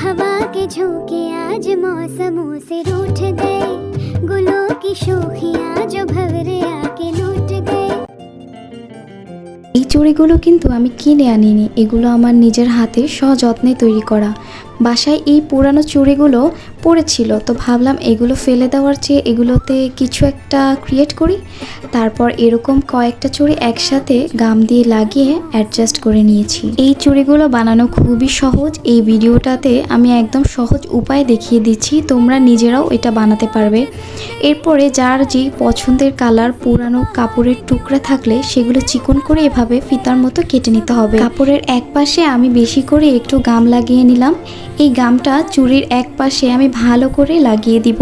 हवा के झोंके आज मौसमों से रूठ गए, गुलों की शोखियाँ जो भंवरे आके लूट गए। এই চুড়িগুলো কিন্তু আমি কিনে আনিনি, এগুলো আমার নিজের হাতে সযত্নে তৈরি করা। বাসায় এই পুরানো চুড়িগুলো পড়েছিল, তো ভাবলাম এগুলো ফেলে দেওয়ার চেয়ে এগুলোতে কিছু একটা ক্রিয়েট করি। তারপর এরকম কয়েকটা চুড়ি একসাথে গাম দিয়ে লাগিয়ে অ্যাডজাস্ট করে নিয়েছি। এই চুড়িগুলো বানানো খুবই সহজ। এই ভিডিওটাতে আমি একদম সহজ উপায় দেখিয়ে দিচ্ছি, তোমরা নিজেরাও এটা বানাতে পারবে। এরপরে যার যে পছন্দের কালার পুরানো কাপড়ের টুকরা থাকলে সেগুলো চিকন করে এভাবে ফিতার মতো কেটে নিতে হবে। কাপড়ের এক পাশে আমি বেশি করে একটু গাম লাগিয়ে নিলাম। এই গামটা চুড়ির এক পাশে আমি ভালো করে লাগিয়ে দিব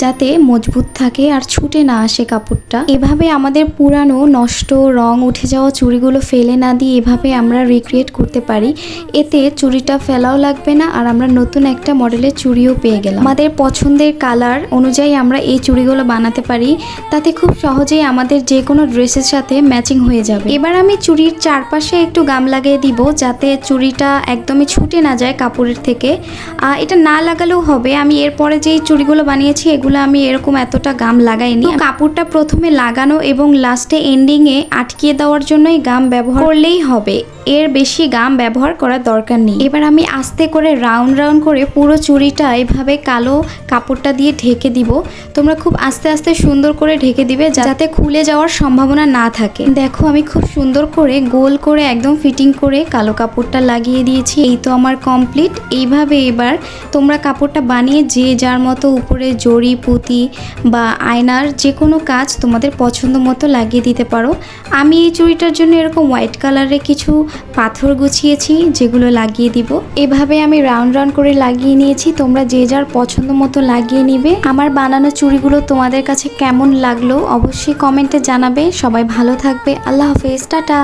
যাতে মজবুত থাকে আর ছুটে না আসে কাপড়টা। এভাবে আমাদের পুরানো নষ্ট রং উঠে যাওয়া চুড়িগুলো ফেলে না দিয়ে এভাবে আমরা রিক্রিয়েট করতে পারি। এতে চুড়িটা ফেলাও লাগবে না আর আমরা নতুন একটা মডেলের চুড়িও পেয়ে গেলাম। আমাদের পছন্দের কালার অনুযায়ী আমরা এই চুড়িগুলো বানাতে পারি, তাতে খুব সহজেই আমাদের যে কোনো ড্রেসের সাথে ম্যাচিং হয়ে যাবে। এবার আমি চুড়ির চারপাশে একটু গাম লাগিয়ে দিব যাতে চুড়িটা একদমই ছুটে না যায় কাপড়ের থেকে। এটা না লাগালেও হবে, আমি এরপরে যেই চুড়িগুলো বানিয়েছি এগুলো আমি এরকম এতটা গাম লাগাইনি। কাপড়টা প্রথমে লাগানো এবং লাস্টে এন্ডিংয়ে আটকিয়ে দেওয়ার জন্যই গাম ব্যবহার করলেই হবে, এর বেশি গাম ব্যবহার করার দরকার নেই। এবার আমি আস্তে করে রাউন্ড রাউন্ড করে পুরো চুড়িটা এভাবে কালো কাপড়টা দিয়ে ঢেকে দিব। তোমরা খুব আস্তে আস্তে সুন্দর করে ঢেকে দিবে যাতে খুলে যাওয়ার সম্ভাবনা না থাকে। দেখো আমি খুব সুন্দর করে গোল করে একদম ফিটিং করে কালো কাপড়টা লাগিয়ে দিয়েছি। এই তো আমার কমপ্লিট। এইভাবে এবার তোমরা কাপড়টা বানিয়ে যে যার মতো উপরে জড়ি পুঁতি বা আয়নার যে কোনো কাজ তোমাদের পছন্দ মতো লাগিয়ে দিতে পারো। আমি এই চুড়িটার জন্য এরকম হোয়াইট কালারের কিছু পাথর গুছিয়েছি যেগুলো লাগিয়ে দিব। এভাবে আমি রাউন্ড রাউন্ড করে লাগিয়ে নিয়েছি, তোমরা যে যার পছন্দ মতো লাগিয়ে নিবে। আমার বানানো চুড়িগুলো তোমাদের কাছে কেমন লাগলো অবশ্যই কমেন্টে জানাবে। সবাই ভালো থাকবে, আল্লাহ হাফেজ, টাটা।